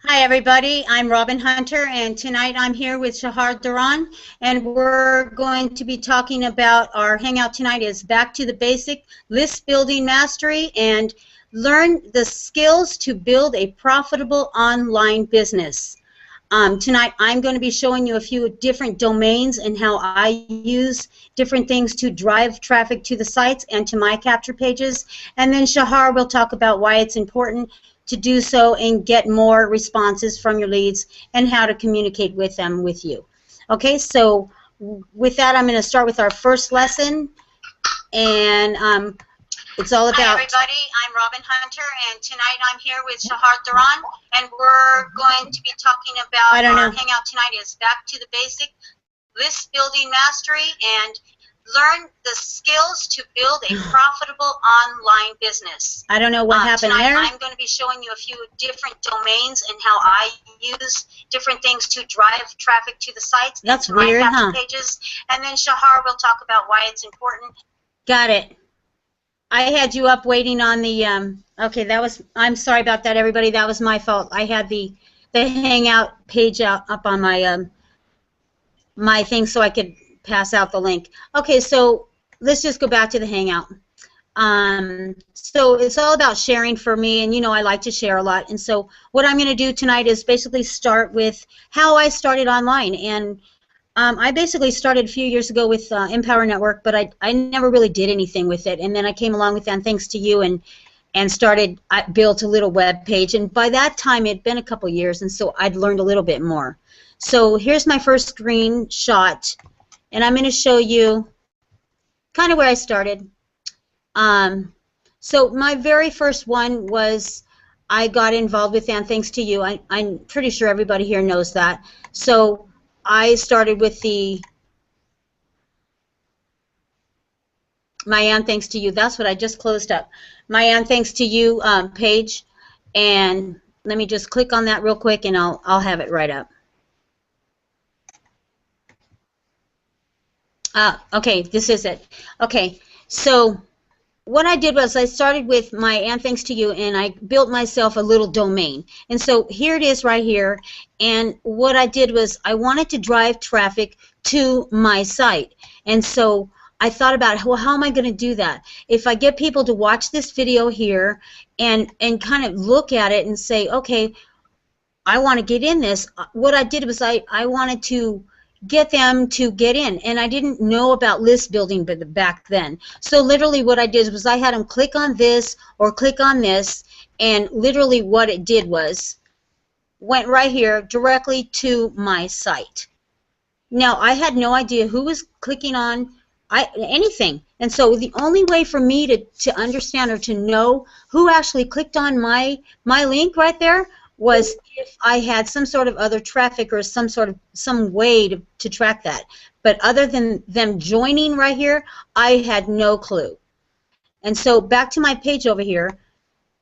Hi everybody, I'm Robin Hunter and tonight I'm here with Shahar Duran and we're going to be talking about our hangout tonight is Back to the Basic List Building Mastery and learn the skills to build a profitable online business. Tonight I'm going to be showing you a few different domains and how I use different things to drive traffic to the sites and to my capture pages, and then Shahar will talk about why it's important to do so and get more responses from your leads and how to communicate with them with you. Okay, so with that I'm going to start with our first lesson, and it's all about... Hi everybody, I'm Robin Hunter and tonight I'm here with Shahar Duran and we're going to be talking about our hangout tonight is Back to the Basic List Building Mastery and learn the skills to build a profitable online business. I don't know what happened there. I'm going to be showing you a few different domains and how I use different things to drive traffic to the sites. That's weird, huh? Pages. And then Shahar will talk about why it's important. Got it. I had you up waiting on the, okay, that was, I'm sorry about that, everybody. That was my fault. I had the Hangout page up on my, my thing so I could pass out the link. Okay, so let's just go back to the Hangout. So it's all about sharing for me, and you know I like to share a lot. And so what I'm going to do tonight is basically start with how I started online. And I basically started a few years ago with Empower Network, but I never really did anything with it. And then I came along with that, thanks to you, and started, I built a little web page. And by that time, it had been a couple years, and so I'd learned a little bit more. So here's my first screenshot, and I'm going to show you kind of where I started. So my very first one was I got involved with And Thanks to You. I'm pretty sure everybody here knows that. So I started with my And Thanks to You. That's what I just closed up. My And Thanks to You page, and let me just click on that real quick, and I'll have it right up. Okay, this is it. Okay, so what I did was I started with my And Thanks to You, and I built myself a little domain. And so here it is right here, and what I did was I wanted to drive traffic to my site. And so I thought about, well, how am I going to do that? If I get people to watch this video here and kind of look at it and say, okay, I want to get in this, what I did was I wanted to get them to get in, and I didn't know about list building back then. So literally what I did was I had them click on this or click on this, and literally what it did was went right here directly to my site. Now I had no idea who was clicking on anything, and so the only way for me to understand or to know who actually clicked on my link right there was if I had some sort of other traffic or some way to track that. But other than them joining right here, I had no clue. And so back to my page over here,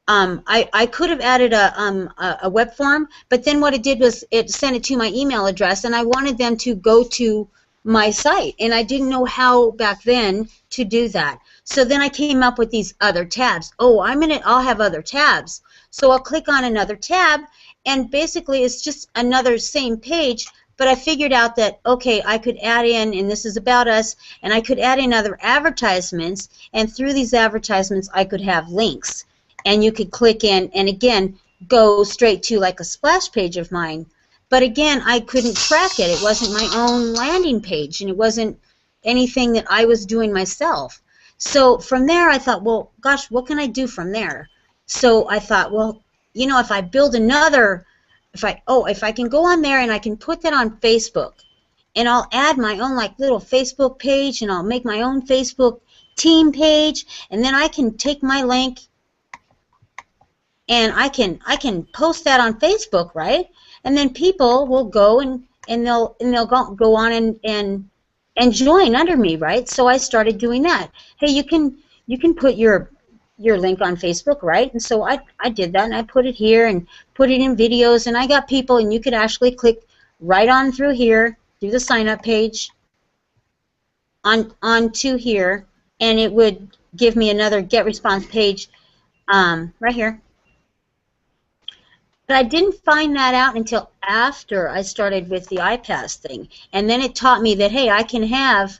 I could have added a web form, but then what it did was it sent it to my email address, and I wanted them to go to my site, and I didn't know how back then to do that. So then I came up with these other tabs. Oh, I'll have other tabs. So I'll click on another tab, and basically it's just another same page, but I figured out that, okay, I could add in, and this is about us, and I could add in other advertisements, and through these advertisements I could have links. And you could click in and, again, go straight to like a splash page of mine. But, again, I couldn't track it. It wasn't my own landing page, and it wasn't anything that I was doing myself. So from there I thought, well, gosh, what can I do from there? So I thought, well, you know, if I build another, if I can go on there and I can put that on Facebook, and I'll add my own like little Facebook page, and I'll make my own Facebook team page, and then I can take my link and I can post that on Facebook, right? And then people will go and they'll go on and join under me, right? So I started doing that. Hey, you can put your link on Facebook, right? And so I did that, and I put it here and put it in videos, and I got people, and you could actually click right on through here, through the sign up page, onto here, and it would give me another get response page right here. But I didn't find that out until after I started with the iPass thing. And then it taught me that, hey, I can have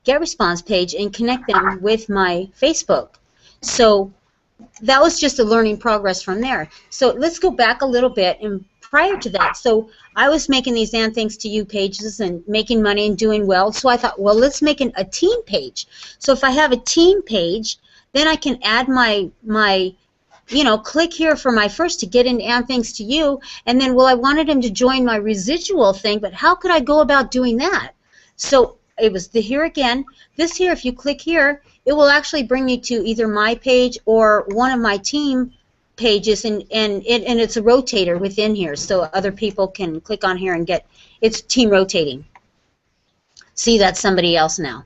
get response page and connect them with my Facebook. So that was just a learning progress from there. So let's go back a little bit. And prior to that, so I was making these and thanks to you pages and making money and doing well. So I thought, well, let's make a team page. So if I have a team page, then I can add my click here for my first to get in and thanks to you. And then, well, I wanted him to join my residual thing, but how could I go about doing that? So it was here again. This here, if you click here, it will actually bring you to either my page or one of my team pages, and it's a rotator within here, so other people can click on here and get, it's team rotating. See, that's somebody else now.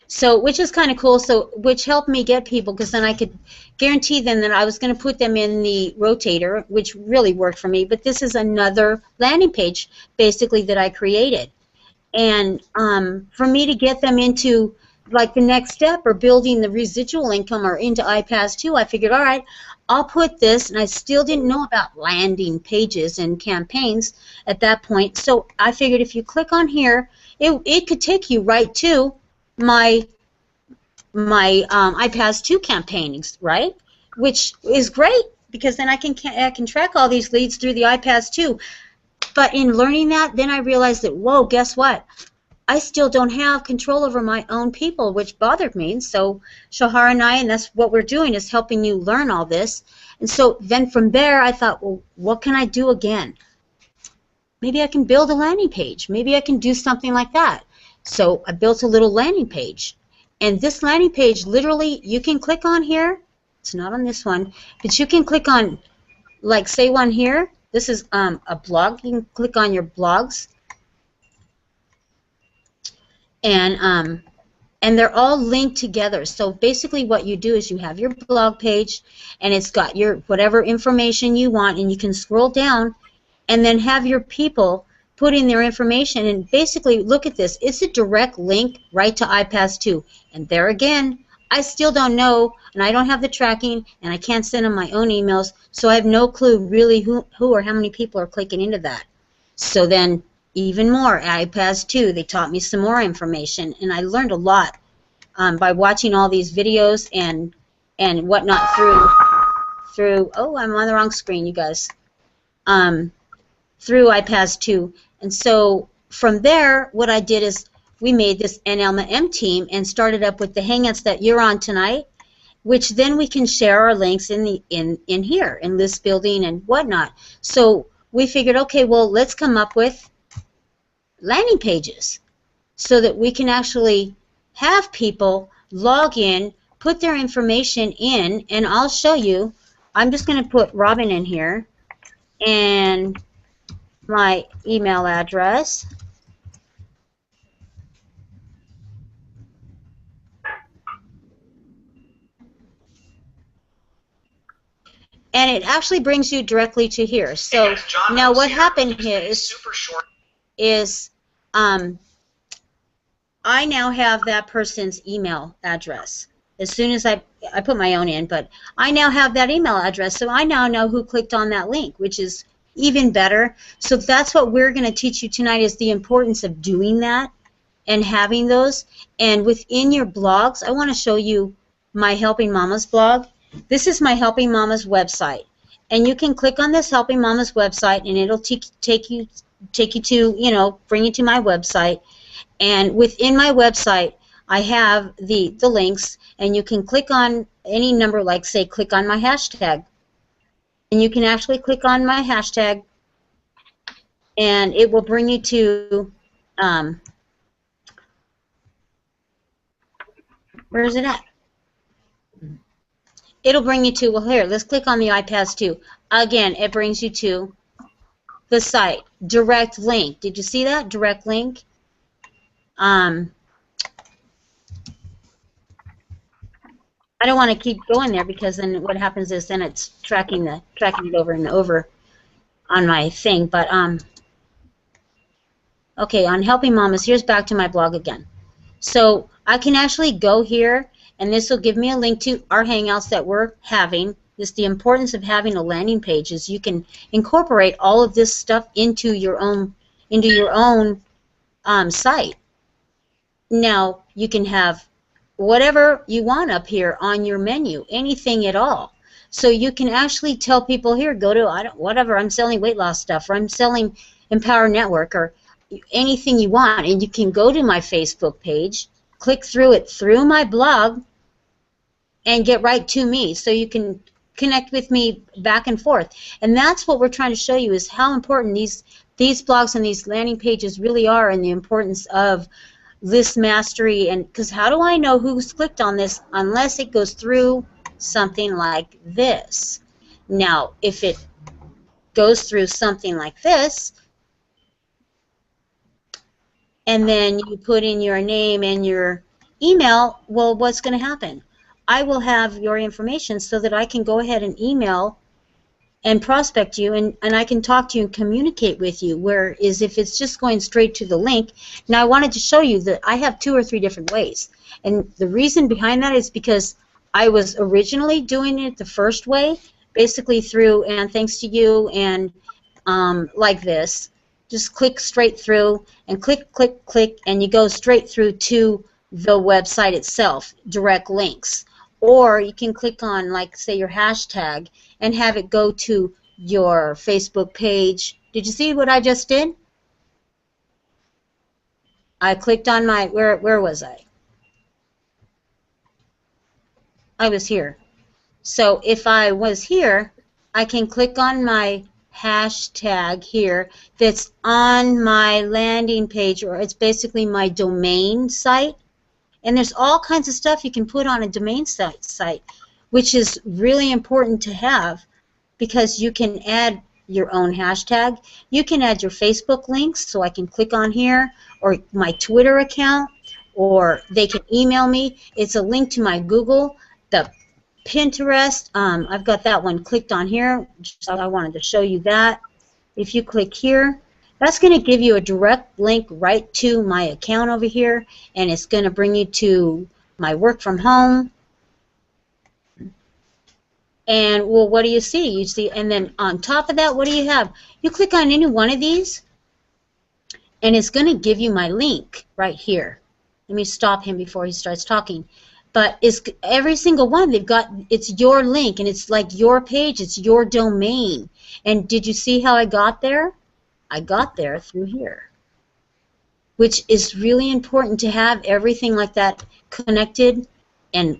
So, which is kind of cool, so which helped me get people, because then I could guarantee them that I was going to put them in the rotator, which really worked for me. But this is another landing page, basically, that I created. And for me to get them into, like, the next step or building the residual income or into iPass 2, I figured, all right, I'll put this, and I still didn't know about landing pages and campaigns at that point. So I figured if you click on here, it could take you right to my iPass 2 campaignings, right? Which is great, because then I can track all these leads through the iPass 2. But in learning that, then I realized that, whoa, guess what? I still don't have control over my own people, which bothered me. So Shahara and I, and that's what we're doing, is helping you learn all this. And so then from there, I thought, well, what can I do again? Maybe I can build a landing page. Maybe I can do something like that. So I built a little landing page. And this landing page, literally, you can click on here. It's not on this one, but you can click on, like, say one here. This is a blog. You can click on your blogs. And they're all linked together. So basically what you do is you have your blog page, and it's got your whatever information you want, and you can scroll down and then have your people put in their information, and basically, look at this. It's a direct link right to iPass 2. And there again, I still don't know, and I don't have the tracking, and I can't send them my own emails, so I have no clue really who or how many people are clicking into that. So then, even more, iPass 2, they taught me some more information, and I learned a lot by watching all these videos and whatnot through, oh, I'm on the wrong screen, you guys, through iPass 2. And so from there, what I did is we made this NLM team and started up with the Hangouts that you're on tonight, which then we can share our links in here, in list building and whatnot. So we figured, okay, well, let's come up with landing pages so that we can actually have people log in, put their information in, and I'll show you. I'm just going to put Robin in here and my email address. And it actually brings you directly to here. So now what happened here is I now have that person's email address. As soon as I put my own in, but I now have that email address, so I now know who clicked on that link, which is even better. So that's what we're going to teach you tonight, is the importance of doing that and having those. And within your blogs, I want to show you my Helping Mamas blog. This is my Helping Mamas website, and you can click on this Helping Mamas website, and it'll take you to, bring you to my website. And within my website, I have the links, and you can click on any number, like, say, click on my hashtag. And you can actually click on my hashtag, and it will bring you to, where is it at? It'll bring you to, well, here, let's click on the iPass 2. Again, it brings you to the site. Direct link. Did you see that? Direct link. I don't want to keep going there, because then what happens is then it's tracking it over and over on my thing. But okay, on Helping Mamas, here's back to my blog again. So I can actually go here, and this will give me a link to our Hangouts that we're having, This the importance of having a landing page is you can incorporate all of this stuff into your own site. Now you can have whatever you want up here on your menu, anything at all. So you can actually tell people here, go to whatever, I'm selling weight loss stuff, or I'm selling Empower Network, or anything you want, and you can go to my Facebook page, click through it through my blog, and get right to me, so you can connect with me back and forth. And that's what we're trying to show you, is how important these blogs and these landing pages really are, and the importance of list mastery. And because how do I know who's clicked on this unless it goes through something like this? Now, if it goes through something like this, and then you put in your name and your email, well, what's going to happen? I will have your information so that I can go ahead and email and prospect you, and I can talk to you and communicate with you, whereas if it's just going straight to the link. Now, I wanted to show you that I have 2 or 3 different ways, and the reason behind that is because I was originally doing it the first way, basically through and thanks to you, and like this. Just click straight through and click, click, click, and you go straight through to the website itself, direct links. Or you can click on, like, say, your hashtag and have it go to your Facebook page. Did you see what I just did? I clicked on my, where was I? I was here. So if I was here, I can click on my hashtag here that's on my landing page, or it's basically my domain site. And there's all kinds of stuff you can put on a domain site, which is really important to have, because you can add your own hashtag. You can add your Facebook links, so I can click on here, or my Twitter account, or they can email me. It's a link to my Google, the Pinterest. I've got that one clicked on here. I wanted to show you that. If you click here, that's going to give you a direct link right to my account over here, and it's going to bring you to my work from home. And, well, what do you see? You see, and then on top of that, what do you have? You click on any one of these, and it's going to give you my link right here. Let me stop him before he starts talking. But it's every single one they've got. It's your link, and it's like your page. It's your domain. And did you see how I got there? I got there through here, which is really important to have everything like that connected and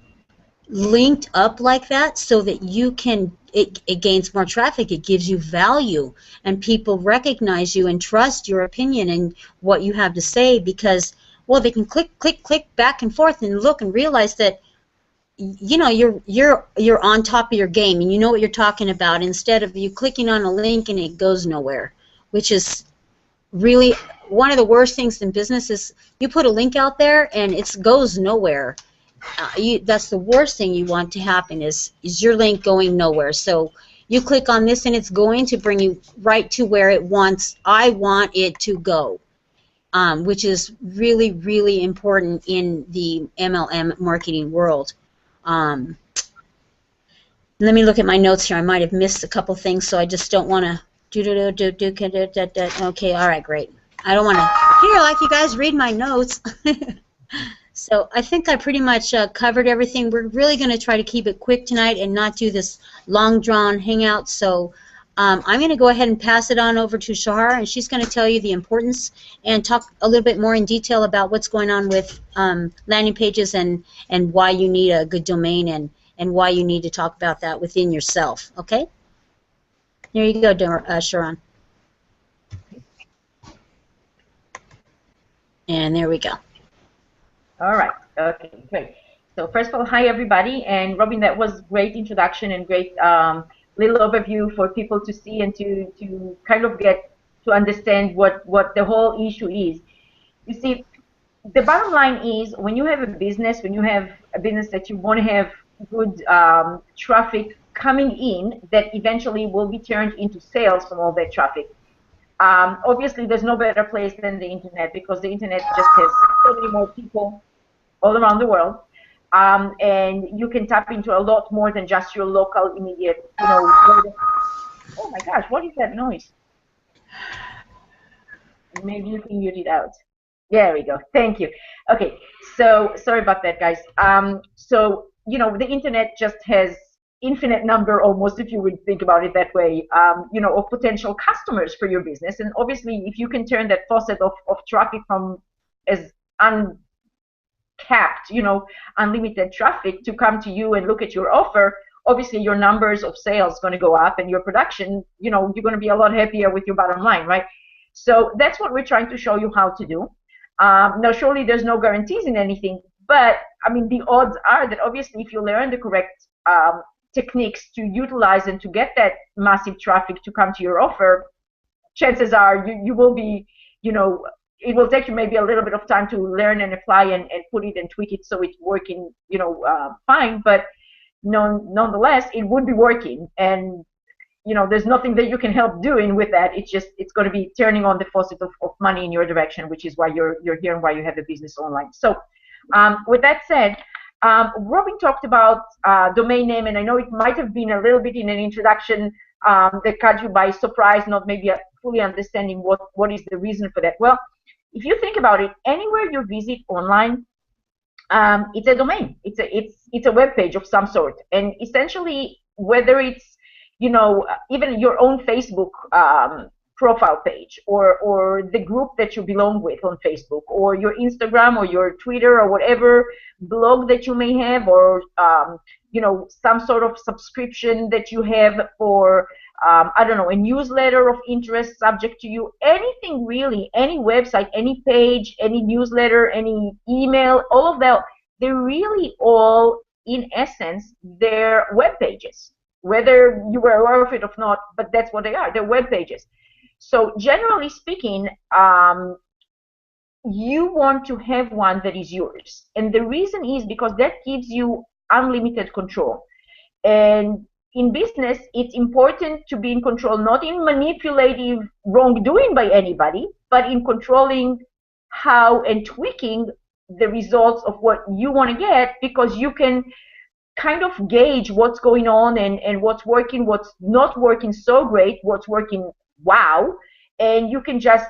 linked up like that, so that you can, it gains more traffic, it gives you value, and people recognize you and trust your opinion and what you have to say, because, well, they can click, click, click back and forth and look and realize that, you know, you're on top of your game and you know what you're talking about, instead of you clicking on a link and it goes nowhere, which is really one of the worst things in business. Is you put a link out there and it goes nowhere. That's the worst thing you want to happen, is your link going nowhere. So you click on this and it's going to bring you right to where I want it to go, which is really, really important in the MLM marketing world. Let me look at my notes here. I might have missed a couple things, so I just don't want to okay, all right, great. I don't want to hear like you guys read my notes. So I think I pretty much covered everything. We're really going to try to keep it quick tonight and not do this long drawn hangout. So I'm going to go ahead and pass it on over to Shahar, and she's going to tell you the importance and talk a little bit more in detail about what's going on with landing pages and why you need a good domain, and why you need to talk about that within yourself. Okay? There you go, Sharon. And there we go. All right. Okay, great. So first of all, hi everybody. And Robin, that was great introduction and great little overview for people to see and to kind of get to understand what the whole issue is. You see, the bottom line is, when you have a business, that you want to have good traffic coming in, that eventually will be turned into sales from all that traffic. Obviously, there's no better place than the internet, because the internet just has so many more people all around the world. and you can tap into a lot more than just your local immediate, oh my gosh, what is that noise? Maybe you can mute it out. There we go. Thank you. Okay, so sorry about that, guys. So the internet just has infinite number, almost, if you would think about it that way, of potential customers for your business. And obviously, if you can turn that faucet of traffic from as uncapped, unlimited traffic to come to you and look at your offer, obviously your numbers of sales going to go up, and your production, you're going to be a lot happier with your bottom line, right? So that's what we're trying to show you how to do. Now, surely there's no guarantees in anything, but I mean, the odds are that obviously if you learn the correct techniques to utilize and to get that massive traffic to come to your offer, chances are you will be, it will take you maybe a little bit of time to learn and apply and put it and tweak it so it's working, fine. But nonetheless, it would be working. And there's nothing that you can help doing with that. It's going to be turning on the faucet of money in your direction, which is why you're here and why you have a business online. So with that said, Robin talked about domain name, and I know it might have been a little bit in an introduction that caught you by surprise, not maybe fully understanding what is the reason for that. Well, if you think about it, anywhere you visit online, it's a domain. It's a web page of some sort, and essentially, whether it's even your own Facebook profile page, or the group that you belong with on Facebook, or your Instagram, or your Twitter, or whatever blog that you may have, or some sort of subscription that you have for I don't know, a newsletter of interest subject to you, anything really, any website, any page, any newsletter, any email, all of that, they're really all, in essence, they're web pages, whether you were aware of it or not, but that's what they are. They're web pages. So generally speaking, you want to have one that is yours. And the reason is because that gives you unlimited control. And in business, it's important to be in control, not in manipulative wrongdoing by anybody, but in controlling how and tweaking the results of what you want to get, because you can kind of gauge what's going on and what's working, what's not working so great, what's working wow, and you can just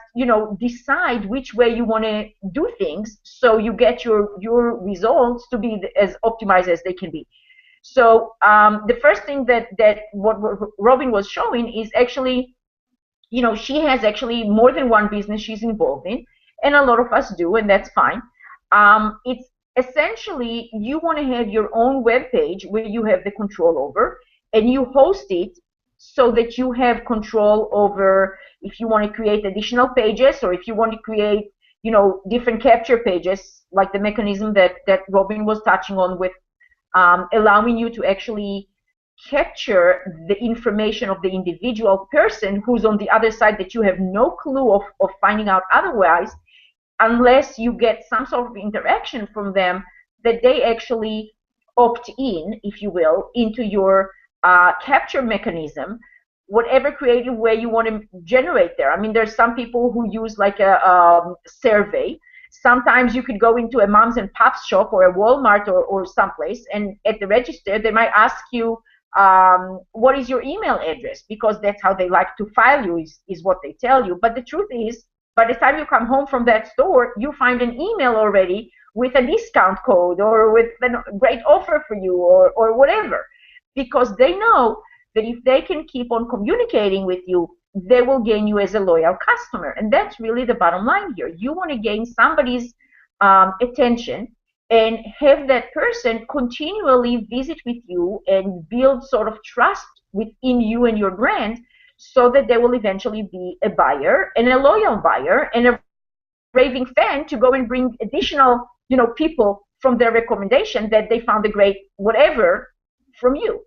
decide which way you want to do things, so you get your results to be as optimized as they can be. So the first thing that what Robin was showing is actually, she has actually more than one business she's involved in, and a lot of us do, and that's fine. It's essentially, you want to have your own web page where you have the control over, and you host it so that you have control over if you want to create additional pages, or if you want to create different capture pages, like the mechanism that Robin was touching on, with allowing you to actually capture the information of the individual person who's on the other side, that you have no clue of finding out otherwise, unless you get some sort of interaction from them, that they actually opt in, if you will, into your capture mechanism, whatever creative way you want to generate there. I mean, there's some people who use like a survey. Sometimes you could go into a moms and pops shop, or a Walmart, or someplace, and at the register they might ask you, what is your email address, because that's how they like to file you, is what they tell you. But the truth is, by the time you come home from that store, you find an email already with a discount code, or with a great offer for you, or whatever, because they know that if they can keep on communicating with you, they will gain you as a loyal customer. And that's really the bottom line here. You want to gain somebody's attention, and have that person continually visit with you and build sort of trust within you and your brand, so that they will eventually be a buyer, and a loyal buyer, and a raving fan to go and bring additional people from their recommendation that they found a great whatever from you.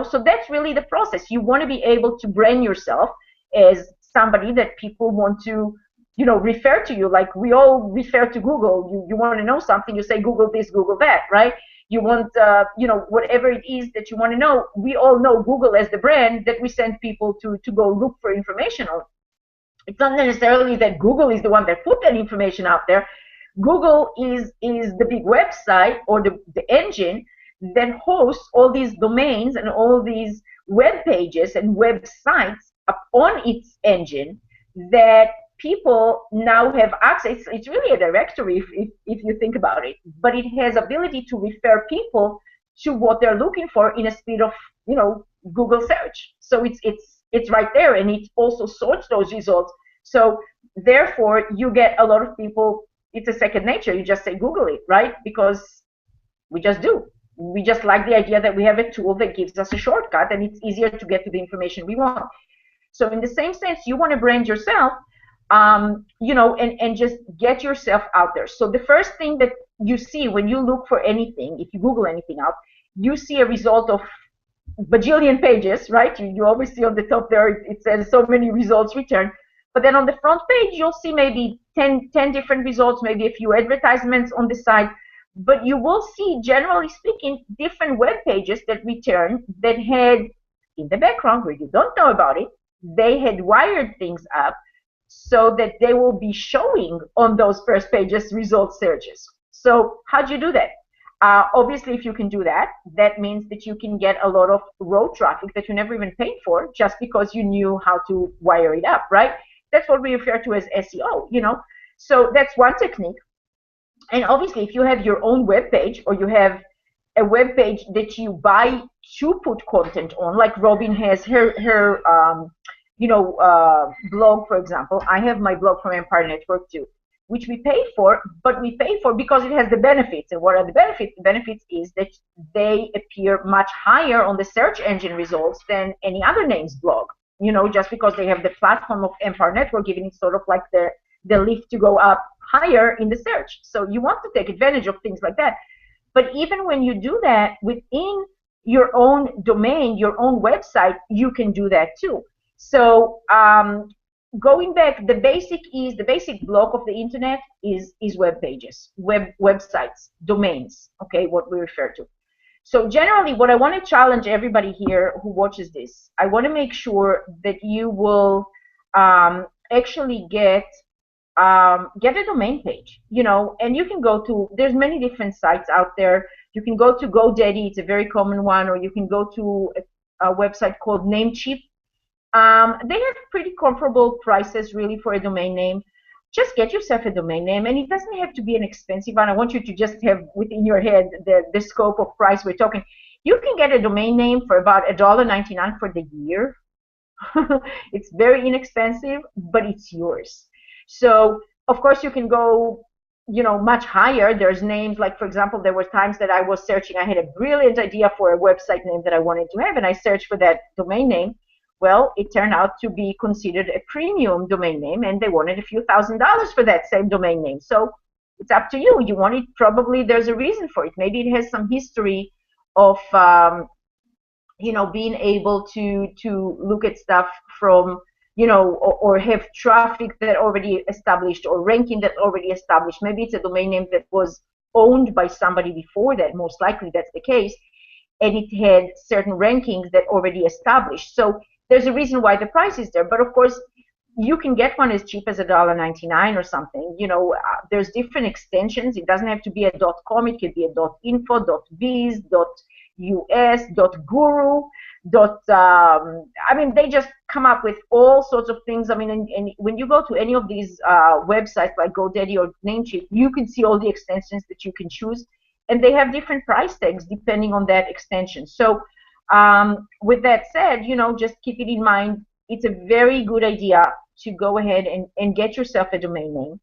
So that's really the process. You want to be able to brand yourself as somebody that people want to refer to you, like we all refer to Google. You want to know something, you say Google this, Google that, right? You want whatever it is that you want to know, we all know Google as the brand that we send people to go look for information on. It's not necessarily that Google is the one that put that information out there, Google is the big website or the engine that hosts all these domains and all these web pages and websites up on its engine that people now have access. It's really a directory if you think about it, but it has ability to refer people to what they're looking for in a speed of, Google search. So it's right there, and it also sorts those results. So therefore, you get a lot of people. It's a second nature. You just say Google it, right? Because we just do. We just like the idea that we have a tool that gives us a shortcut, and it's easier to get to the information we want. So in the same sense, you want to brand yourself, and just get yourself out there. So the first thing that you see when you look for anything, if you Google anything out, you see a result of bajillion pages, right? You always see on the top there, it says so many results returned. But then on the front page, you'll see maybe 10 different results, maybe a few advertisements on the side. But you will see, generally speaking, different web pages that return that had, in the background where you don't know about it, they had wired things up so that they will be showing on those first pages result searches. So how'd you do that? Obviously, if you can do that, that means that you can get a lot of raw traffic that you never even paid for just because you knew how to wire it up, right? That's what we refer to as SEO, So that's one technique. And obviously, if you have your own web page or you have a web page that you buy to put content on, like Robin has her blog, for example. I have my blog from Empire Network too, which we pay for, but we pay for because it has the benefits. And what are the benefits? The benefits is that they appear much higher on the search engine results than any other name's blog, just because they have the platform of Empire Network giving it sort of like the lift to go up higher in the search. So you want to take advantage of things like that. But even when you do that within your own domain, your own website, you can do that too. So going back, the basic block of the internet is web pages, websites, domains, okay, what we refer to. So generally, what I want to challenge everybody here who watches this, I want to make sure that you will actually get a domain page, and you can go to, there's many different sites out there. You can go to GoDaddy, it's a very common one, or you can go to a website called Namecheap. They have pretty comparable prices really for a domain name. Just get yourself a domain name, and it doesn't have to be an expensive one. I want you to just have within your head the scope of price we're talking. You can get a domain name for about $1.99 for the year. It's very inexpensive, but it's yours. So of course you can go, much higher. There's names like, for example, there were times that I was searching. I had a brilliant idea for a website name that I wanted to have, and I searched for that domain name. Well, it turned out to be considered a premium domain name, and they wanted a few $1,000s for that same domain name. So it's up to you. You want it, probably there's a reason for it. Maybe it has some history of, being able to look at stuff from, or have traffic that already established or ranking that already established. Maybe it's a domain name that was owned by somebody before that. Most likely that's the case. And it had certain rankings that already established. So there's a reason why the price is there. But of course, you can get one as cheap as $1.99 or something. There's different extensions. It doesn't have to be a .com. It could be a .info, .biz, .us, .guru, they just come up with all sorts of things. And when you go to any of these websites like GoDaddy or Namecheap, you can see all the extensions that you can choose, and they have different price tags depending on that extension. So with that said, just keep it in mind. It's a very good idea to go ahead and get yourself a domain name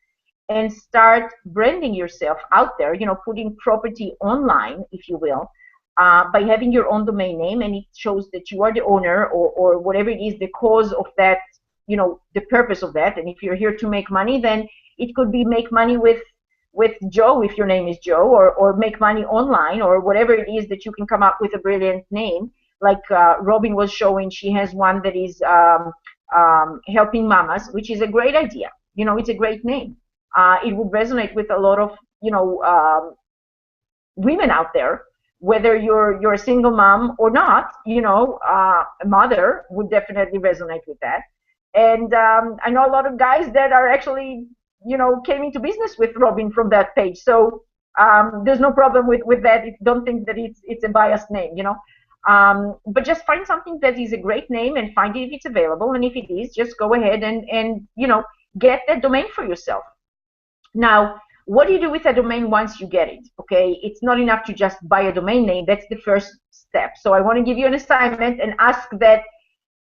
and start branding yourself out there, putting property online, if you will, by having your own domain name, and it shows that you are the owner or whatever it is, the cause of that, the purpose of that. And if you're here to make money, then it could be make money with Joe, if your name is Joe, or make money online, or whatever it is that you can come up with a brilliant name. Like Robin was showing, she has one that is helping mamas, which is a great idea. It's a great name. It would resonate with a lot of, women out there, whether you're a single mom or not. A mother would definitely resonate with that. And I know a lot of guys that are actually came into business with Robin from that page. So there's no problem with that. Don't think that it's a biased name, but just find something that is a great name and find it if it's available. And if it is, just go ahead and get that domain for yourself. Now, what do you do with a domain once you get it? Okay, it's not enough to just buy a domain name. That's the first step. So I want to give you an assignment and ask that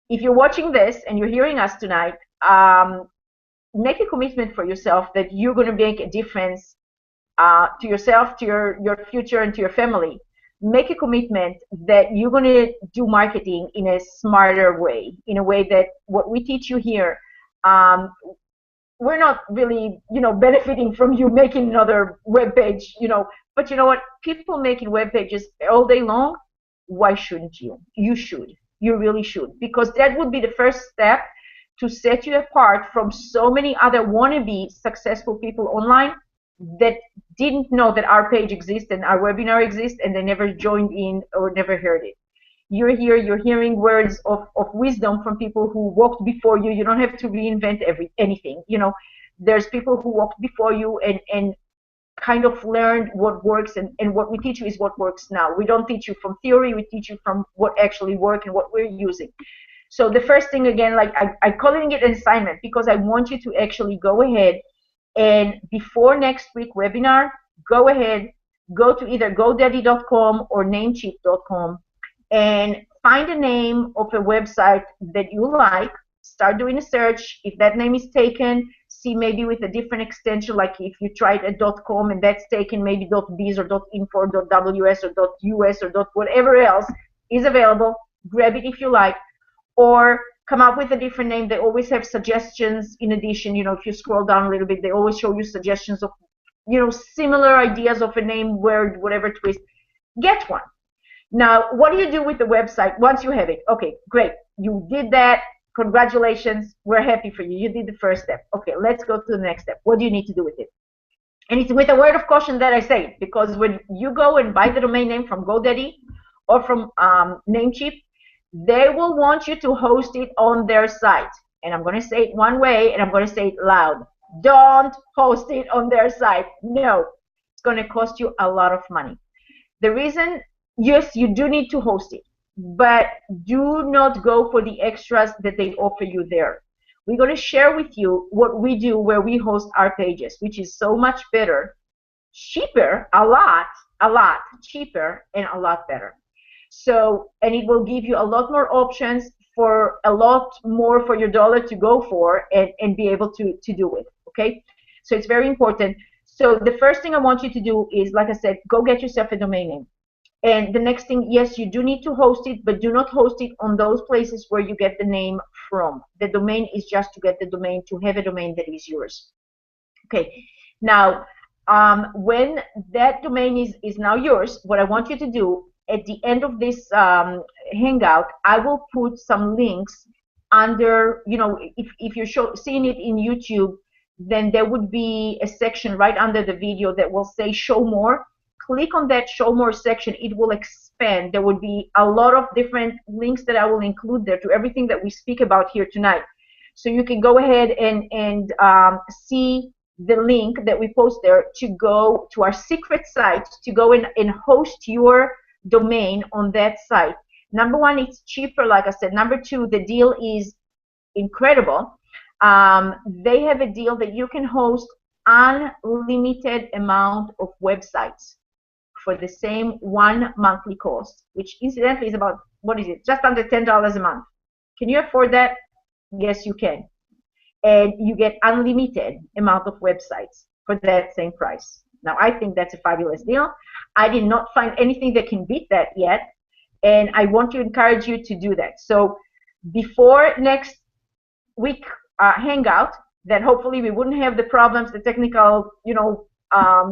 if you're watching this and you're hearing us tonight, make a commitment for yourself that you're going to make a difference to yourself, to your future, and to your family. Make a commitment that you're going to do marketing in a smarter way, in a way that what we teach you here, we're not really, benefiting from you making another web page, but you know what? People making web pages all day long. Why shouldn't you? You should. You really should, because that would be the first step to set you apart from so many other wannabe successful people online that didn't know that our page exists and our webinar exists, and they never joined in or never heard it. You're here, you're hearing words of wisdom from people who walked before you. You don't have to reinvent anything. There's people who walked before you and kind of learned what works, and what we teach you is what works now. We don't teach you from theory, we teach you from what actually works and what we're using. So the first thing, again, like I'm calling it an assignment because I want you to actually go ahead and before next week webinar, go ahead, go to either GoDaddy.com or Namecheap.com and find a name of a website that you like. Start doing a search. If that name is taken, see maybe with a different extension, like if you tried a .com and that's taken, maybe .biz or .info or .ws or .us or whatever else is available. Grab it if you like, or come up with a different name. They always have suggestions in addition. If you scroll down a little bit, they always show you suggestions of, similar ideas of a name, word, whatever twist. Get one. Now, what do you do with the website once you have it? Okay, great. You did that. Congratulations. We're happy for you. You did the first step. Okay, let's go to the next step. What do you need to do with it? And it's with a word of caution that I say it, because when you go and buy the domain name from GoDaddy or from Namecheap, they will want you to host it on their site. And I'm going to say it one way, and I'm going to say it loud. Don't host it on their site. No. It's going to cost you a lot of money. The reason, yes, you do need to host it, but do not go for the extras that they offer you there. We're going to share with you what we do where we host our pages, which is so much better, cheaper, a lot cheaper, and a lot better. So, and it will give you a lot more options for a lot more for your dollar to go for and be able to do it, okay? So it's very important. So the first thing I want you to do is, like I said, go get yourself a domain name. And the next thing, yes, you do need to host it, but do not host it on those places where you get the name from. The domain is just to get the domain, to have a domain that is yours. Okay, now, when that domain is now yours, what I want you to do, at the end of this Hangout, I will put some links under, if you're seeing it in YouTube, then there would be a section right under the video that will say show more. Click on that show more section. It will expand. There will be a lot of different links that I will include there to everything that we speak about here tonight. So you can go ahead and see the link that we post there to go to our secret site, to go and host your domain on that site. Number one, it's cheaper, like I said. Number two, the deal is incredible. They have a deal that you can host unlimited amount of websites for the same one monthly cost, which incidentally is about, what is it, just under $10 a month. Can you afford that? Yes, you can. And you get unlimited amount of websites for that same price. Now, I think that's a fabulous deal. I did not find anything that can beat that yet, and I want to encourage you to do that. So before next week Hangout, then hopefully we wouldn't have the problems, the technical,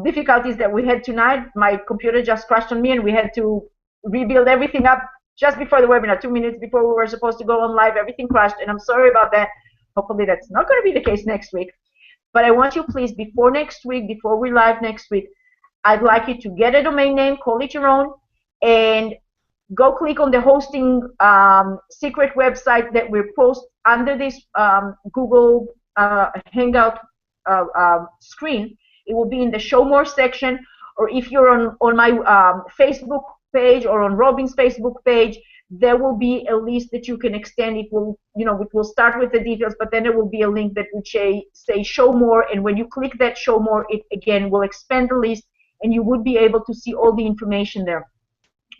difficulties that we had tonight. My computer just crashed on me, and we had to rebuild everything up just before the webinar, 2 minutes before we were supposed to go on live. Everything crashed, and I'm sorry about that. Hopefully that's not going to be the case next week. But I want you, please, before next week, before we live next week, I'd like you to get a domain name, call it your own, and go click on the hosting secret website that we post under this Google Hangout screen, it will be in the Show More section, or if you're on my Facebook page or on Robin's Facebook page, there will be a list that you can extend. It will, it will start with the details, but then there will be a link that would say Show More, and when you click that Show More, it again will expand the list, and you would be able to see all the information there.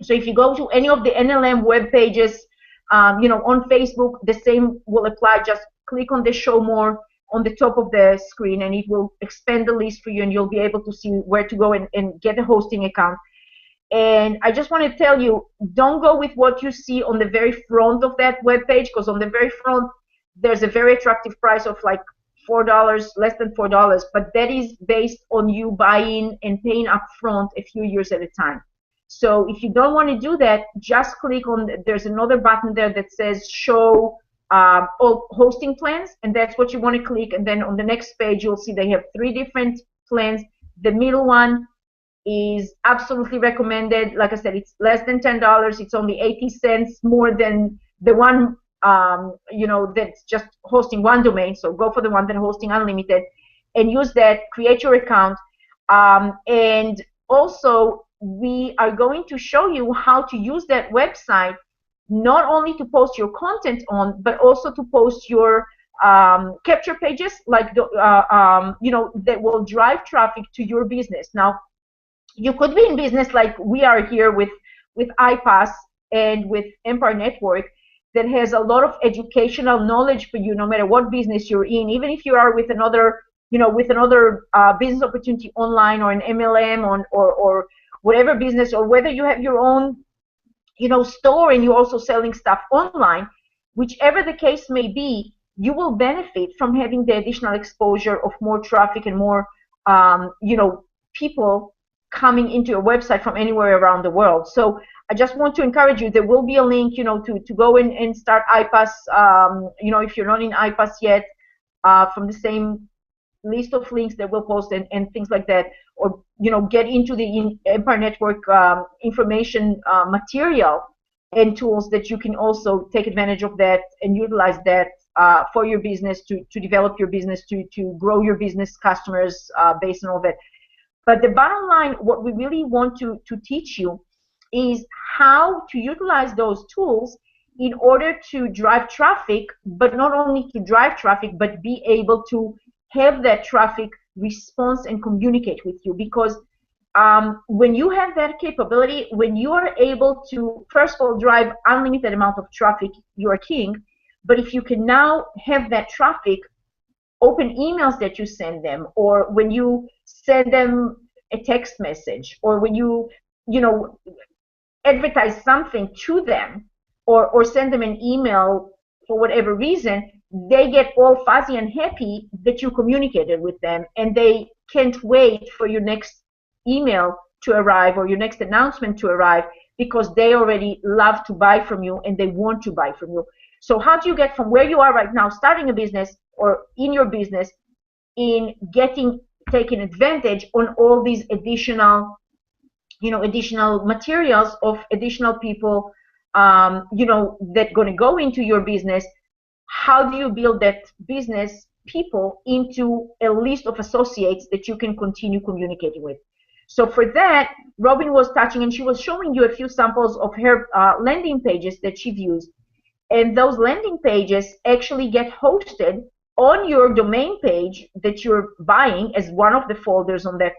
So if you go to any of the NLM web pages, on Facebook, the same will apply. Just click on the Show More on the top of the screen, and it will expand the list for you, and you'll be able to see where to go and get a hosting account. And I just want to tell you, don't go with what you see on the very front of that web page, because on the very front, there's a very attractive price of like $4, less than $4, but that is based on you buying and paying upfront a few years at a time. So if you don't want to do that, just click on, there's another button there that says Show all hosting plans, and that's what you want to click. And then on the next page, you'll see they have 3 different plans. The middle one is absolutely recommended. Like I said, it's less than $10. It's only 80 cents more than the one, that's just hosting one domain. So go for the one that's hosting unlimited and use that, create your account. And also, we are going to show you how to use that website not only to post your content on, but also to post your capture pages, like that will drive traffic to your business. Now, you could be in business like we are here with iPass and with Empire Network, that has a lot of educational knowledge for you, no matter what business you're in. Even if you are with another, business opportunity online, or an MLM, or whatever business, or whether you have your own, store and you're also selling stuff online, whichever the case may be, you will benefit from having the additional exposure of more traffic and more, people coming into your website from anywhere around the world. So I just want to encourage you, there will be a link, to go in and start iPass, if you're not in iPass yet, from the same list of links that we'll post, and things like that, or get into the Empire Network information material and tools that you can also take advantage of that and utilize that for your business, to develop your business, to grow your business customers base and all that. But the bottom line, what we really want to teach you is how to utilize those tools in order to drive traffic, but not only to drive traffic, but be able to have that traffic response and communicate with you. Because when you have that capability, when you are able to, first of all, drive unlimited amount of traffic, you are king. But if you can now have that traffic open emails that you send them, or when you send them a text message, or when you, advertise something to them, or send them an email for whatever reason, they get all fuzzy and happy that you communicated with them, and they can't wait for your next email to arrive or your next announcement to arrive, because they already love to buy from you and they want to buy from you. So how do you get from where you are right now, starting a business, or in your business, in taking advantage on all these additional, additional materials of additional people, that going to go into your business? How do you build that business people into a list of associates that you can continue communicating with? So for that, Robin was touching, and she was showing you a few samples of her landing pages that she's used. And those landing pages actually get hosted on your domain page that you're buying as one of the folders on that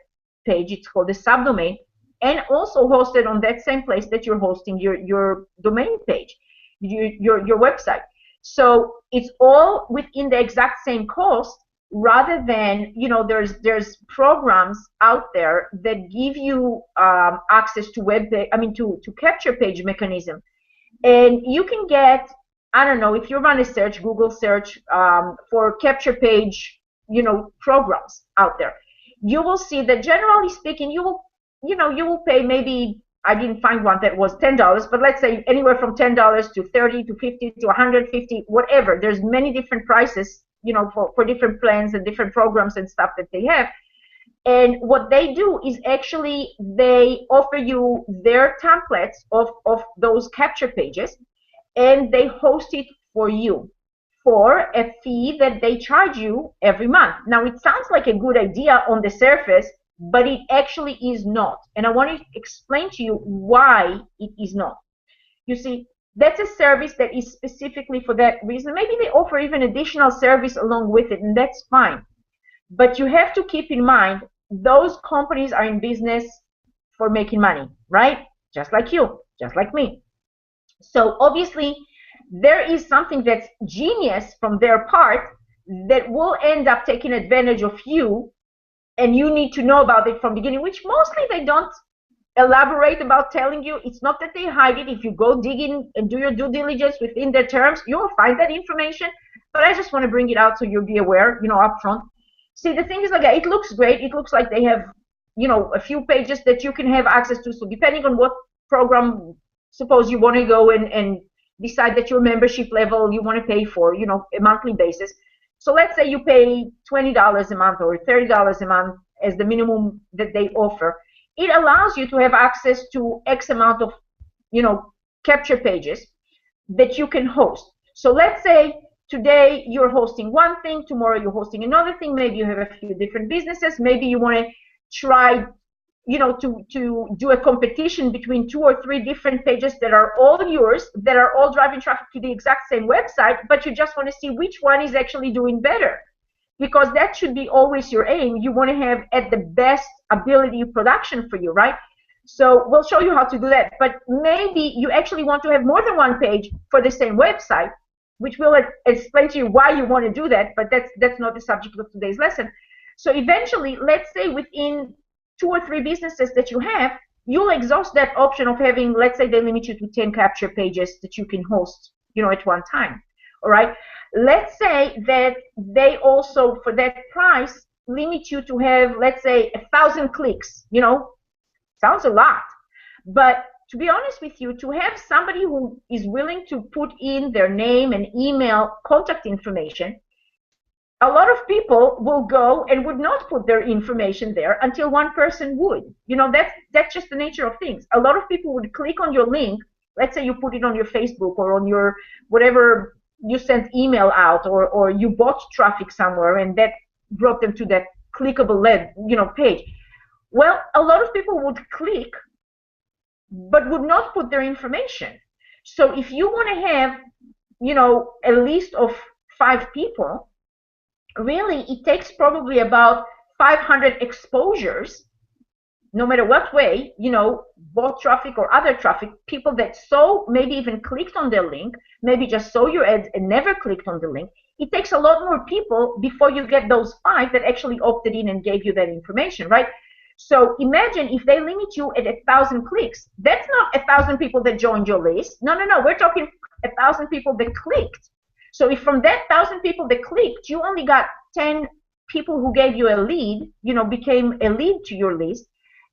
page. It's called the subdomain, and also hosted on that same place that you're hosting your domain page, your website. So it's all within the exact same cost, rather than, there's programs out there that give you access to to capture page mechanism, and you can get, I don't know, if you run a search, Google search for capture page, programs out there, you will see that generally speaking, you will pay, maybe, I didn't find one that was $10, but let's say anywhere from $10 to $30 to $50 to $150, whatever. There's many different prices, for different plans and different programs and stuff that they have. And what they do is actually they offer you their templates of those capture pages, and they host it for you for a fee that they charge you every month. Now, it sounds like a good idea on the surface, but it actually is not. And I want to explain to you why it is not. You see, that's a service that is specifically for that reason. Maybe they offer even additional service along with it, and that's fine. But you have to keep in mind, those companies are in business for making money, right? Just like you, just like me. So obviously, there is something that's genius from their part that will end up taking advantage of you, and you need to know about it from the beginning, which mostly they don't elaborate about telling you. It's not that they hide it. If you go dig in and do your due diligence within their terms, you'll find that information. But I just want to bring it out so you'll be aware, up front. See, the thing is, like, it looks great. It looks like they have, a few pages that you can have access to. So depending on what program, suppose you want to go and decide that your membership level you want to pay for, a monthly basis. So let's say you pay $20 a month or $30 a month as the minimum that they offer. It allows you to have access to X amount of, capture pages that you can host. So let's say today you're hosting one thing, tomorrow you're hosting another thing, maybe you have a few different businesses, maybe you want to try, to do a competition between 2 or 3 different pages that are all yours, that are all driving traffic to the exact same website, but you just want to see which one is actually doing better. Because that should be always your aim. You want to have at the best ability production for you, right? So we'll show you how to do that. But maybe you actually want to have more than one page for the same website, which will explain to you why you want to do that, but that's not the subject of today's lesson. So eventually, let's say within 2 or 3 businesses that you have, you'll exhaust that option of having, let's say they limit you to 10 capture pages that you can host, at one time. All right. Let's say that they also, for that price, limit you to have, let's say, 1,000 clicks. Sounds a lot. But to be honest with you, to have somebody who is willing to put in their name and email contact information, a lot of people will go and would not put their information there until one person would. That's just the nature of things. A lot of people would click on your link. Let's say you put it on your Facebook or on your whatever you sent email out, or you bought traffic somewhere and that brought them to that clickable page. Well, a lot of people would click but would not put their information. So if you want to have, a list of 5 people, really it takes probably about 500 exposures, no matter what way, bought traffic or other traffic, people that saw, maybe even clicked on their link, maybe just saw your ads and never clicked on the link. It takes a lot more people before you get those 5 that actually opted in and gave you that information, right? So imagine if they limit you at 1,000 clicks. That's not 1,000 people that joined your list. No, we're talking 1,000 people that clicked. So if from that 1,000 people that clicked, you only got 10 people who gave you a lead, became a lead to your list.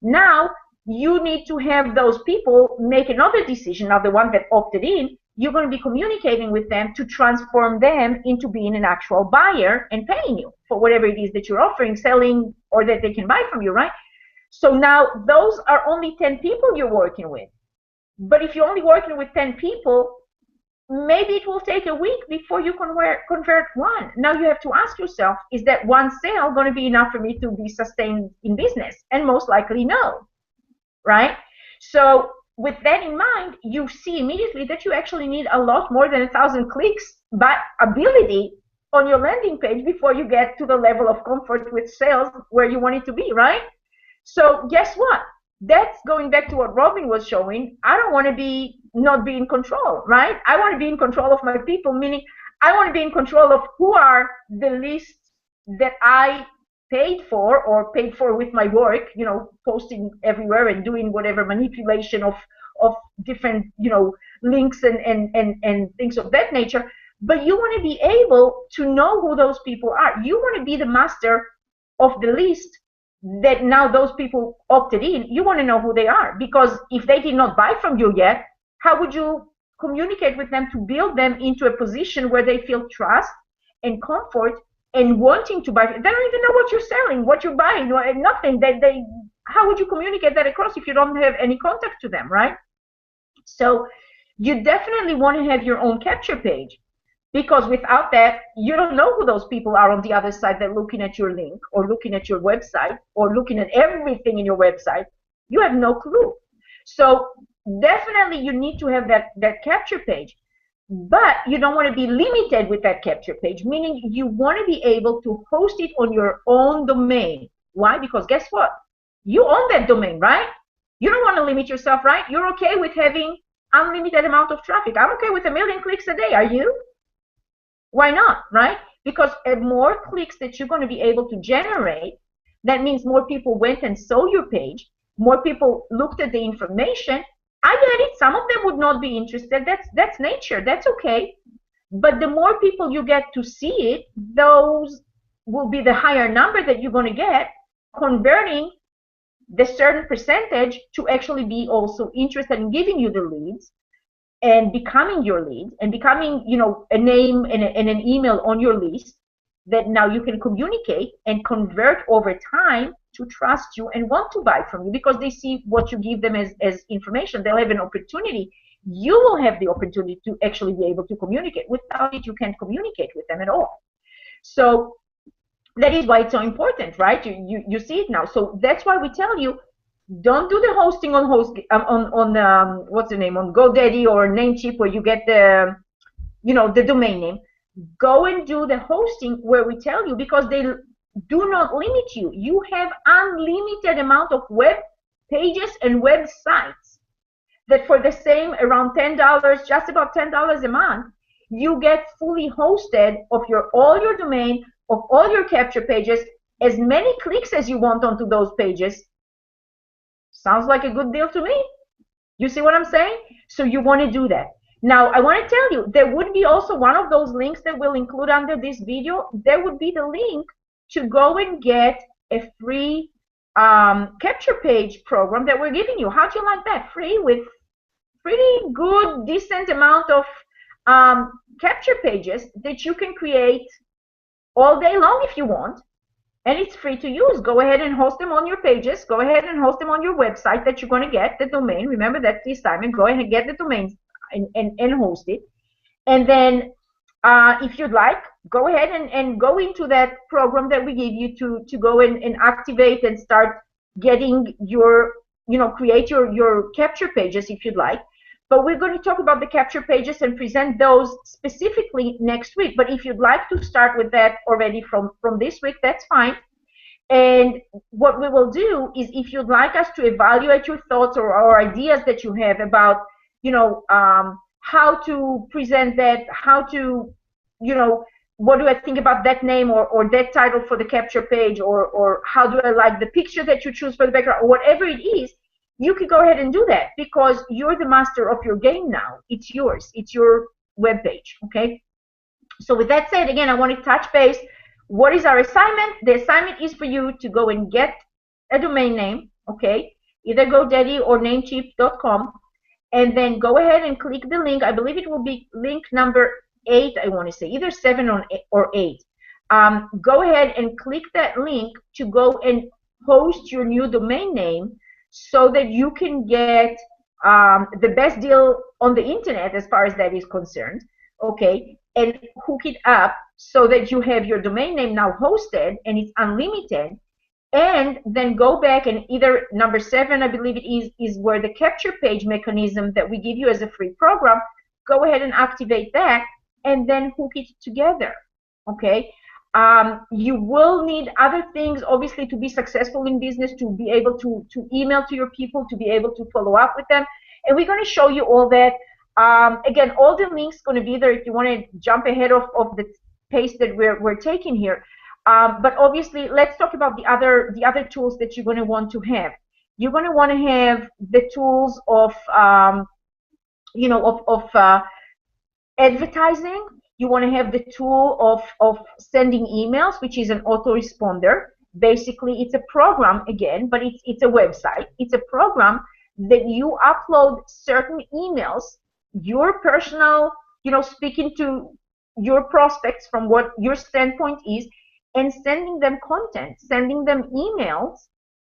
Now you need to have those people make another decision. Now the one that opted in, you're going to be communicating with them to transform them into being an actual buyer and paying you for whatever it is that you're offering, selling, or that they can buy from you, right? So now those are only 10 people you're working with. But if you're only working with 10 people, maybe it will take a week before you convert one. Now you have to ask yourself, is that one sale going to be enough for me to be sustained in business? And most likely no, right? So with that in mind, you see immediately that you actually need a lot more than 1,000 clicks by ability on your landing page before you get to the level of comfort with sales where you want it to be, right? So guess what? That's going back to what Robin was showing. I don't want to not be in control, right? I want to be in control of my people, meaning I want to be in control of who are the lists that I paid for or paid for with my work, posting everywhere and doing whatever manipulation of different, links and things of that nature. But you want to be able to know who those people are. You want to be the master of the list that now those people opted in. You want to know who they are, because if they did not buy from you yet, how would you communicate with them to build them into a position where they feel trust and comfort and wanting to buy? They don't even know what you're selling, what you're buying, nothing. How would you communicate that across if you don't have any contact to them, right? So you definitely want to have your own capture page. Because without that, you don't know who those people are on the other side that are looking at your link or looking at your website or looking at everything in your website. You have no clue. So definitely you need to have that capture page. But you don't want to be limited with that capture page, meaning you want to be able to host it on your own domain. Why? Because guess what? You own that domain, right? You don't want to limit yourself, right? You're okay with having unlimited amount of traffic. I'm okay with 1 million clicks a day. Are you? Why not, right? Because the more clicks that you're going to be able to generate, that means more people went and saw your page, more people looked at the information. I get it. Some of them would not be interested. That's nature. That's okay. But the more people you get to see it, those will be the higher number that you're going to get, converting the certain percentage to actually be also interested in giving you the leads and becoming your lead and becoming, a name and an email on your list that now you can communicate and convert over time to trust you and want to buy from you because they see what you give them as information. They'll have an opportunity. You will have the opportunity to actually be able to communicate. Without it, you can't communicate with them at all. So that is why it's so important, right? You see it now. So that's why we tell you, don't do the hosting on what's the name, on GoDaddy or Namecheap where you get the the domain name. Go and do the hosting where we tell you, because they do not limit you. You have unlimited amount of web pages and websites that for the same around $10, just about $10 a month, you get fully hosted of all your domain, of all your capture pages, as many clicks as you want onto those pages. Sounds like a good deal to me. You see what I'm saying? So you want to do that. Now, I want to tell you, there would be also one of those links that we'll include under this video. There would be the link to go and get a free capture page program that we're giving you. How do you like that? Free with pretty good, decent amount of capture pages that you can create all day long if you want. And it's free to use. Go ahead and host them on your pages. Go ahead and host them on your website that you're going to get the domain. Remember, that's the assignment. Go ahead and get the domain and host it. And then if you'd like, go ahead and go into that program that we give you to go and activate and start getting your, create your capture pages if you'd like. But we're going to talk about the capture pages and present those specifically next week. But if you'd like to start with that already from this week, that's fine. And what we will do is, if you'd like us to evaluate your thoughts or ideas that you have about, how to present that, how to, what do I think about that name or that title for the capture page, or how do I like the picture that you choose for the background, or whatever it is, you can go ahead and do that because you're the master of your game now. It's yours. It's your web page, okay? So with that said, again, I want to touch base. What is our assignment? The assignment is for you to go and get a domain name, okay? Either GoDaddy or Namecheap.com, and then go ahead and click the link. I believe it will be link number 8, I want to say, either 7 or 8. Go ahead and click that link to go and host your new domain name, so that you can get the best deal on the internet as far as that is concerned, okay, and hook it up so that you have your domain name now hosted and it's unlimited. And then go back and either number 7, I believe it is where the capture page mechanism that we give you as a free program, go ahead and activate that and then hook it together, okay? You will need other things, obviously, to be successful in business, to be able to email to your people, to be able to follow up with them. And we're going to show you all that. Again, all the links going to be there if you want to jump ahead of the pace that we're taking here. But obviously, let's talk about the other tools that you're going to want to have. You're going to want to have the tools of advertising. You want to have the tool of sending emails, which is an autoresponder. Basically, it's a program, again, but it's a website. It's a program that you upload certain emails, your personal, speaking to your prospects from what your standpoint is, and sending them content, sending them emails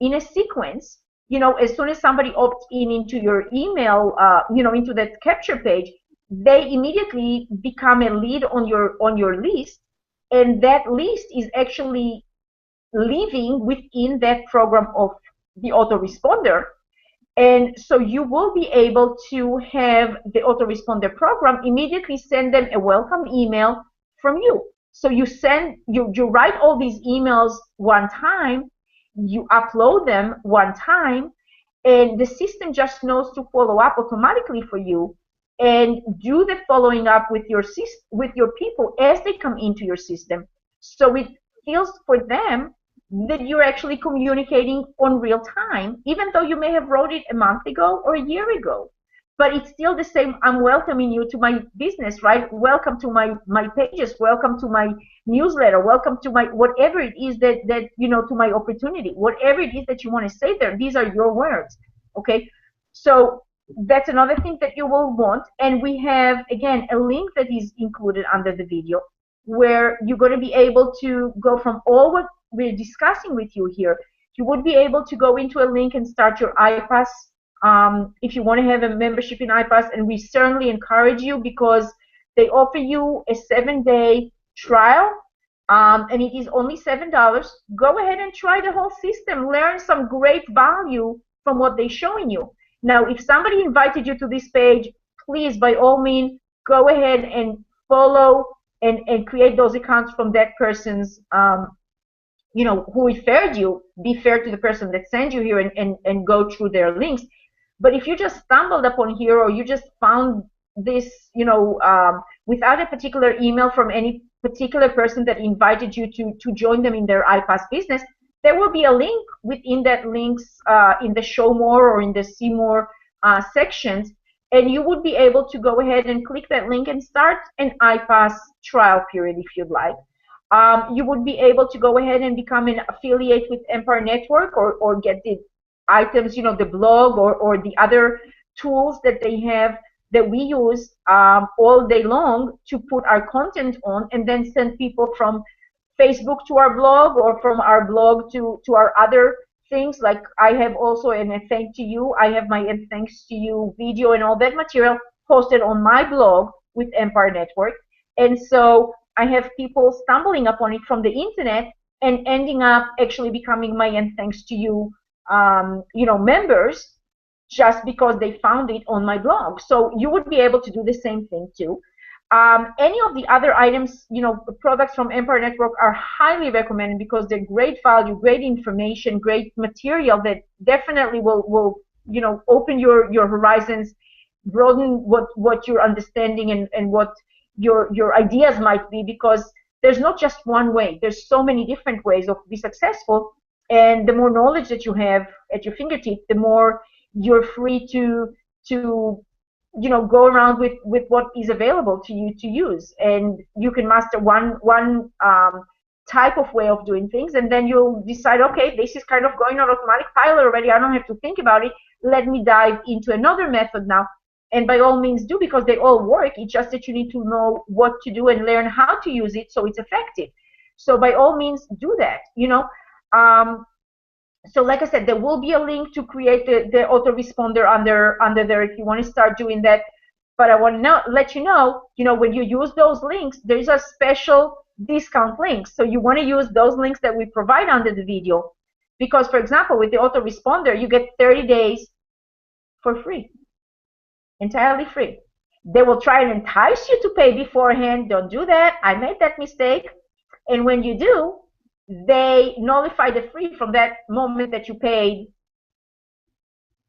in a sequence. As soon as somebody opts into your email, into that capture page, they immediately become a lead on your list, and that list is actually living within that program of the autoresponder. And so you will be able to have the autoresponder program immediately send them a welcome email from you. So you write all these emails one time, you upload them one time, and the system just knows to follow up automatically for you and do the following up with your people as they come into your system. So it feels for them that you're actually communicating on real time, even though you may have wrote it a month ago or a year ago. But it's still the same. I'm welcoming you to my business, right? Welcome to my pages. Welcome to my newsletter. Welcome to my whatever it is that to my opportunity. Whatever it is that you want to say there, these are your words. Okay, so that's another thing that you will want. And we have again a link that is included under the video where you're going to be able to go from all what we're discussing with you here. You would be able to go into a link and start your iPass if you want to have a membership in iPass, and we certainly encourage you because they offer you a 7-day trial, and it is only $7. Go ahead and try the whole system. Learn some great value from what they're showing you. Now, if somebody invited you to this page, please, by all means, go ahead and follow and create those accounts from that person's who referred you. Be fair to the person that sent you here and go through their links. But if you just stumbled upon here or you just found this, without a particular email from any particular person that invited you to join them in their iPass business, there will be a link within that links in the show more or in the see more sections, and you would be able to go ahead and click that link and start an iPass trial period if you'd like. You would be able to go ahead and become an affiliate with Empire Network or get the items, the blog or the other tools that they have that we use all day long to put our content on, and then send people from Facebook to our blog or from our blog to our other things. Like I have also a thank to you. I have my thanks to you video and all that material posted on my blog with Empire Network. And so I have people stumbling upon it from the internet and ending up actually becoming my thanks to you members just because they found it on my blog. So you would be able to do the same thing too. Any of the other items, products from Empire Network are highly recommended because they're great value, great information, great material that definitely will open your horizons, broaden what you're understanding and what your ideas might be, because there's not just one way. There's so many different ways of be successful, and the more knowledge that you have at your fingertips, the more you're free to go around with what is available to you to use, and you can master one type of way of doing things, and then you'll decide, okay, this is kind of going on automatic pilot already. I don't have to think about it. Let me dive into another method now. And by all means do, because they all work. It's just that you need to know what to do and learn how to use it so it's effective. So by all means do that. So like I said, there will be a link to create the autoresponder under there if you want to start doing that. But I want to let you know, when you use those links, there's a special discount link. So you want to use those links that we provide under the video. Because, for example, with the autoresponder, you get 30 days for free. Entirely free. They will try and entice you to pay beforehand. Don't do that. I made that mistake. And when you do, they nullify the free from that moment that you paid.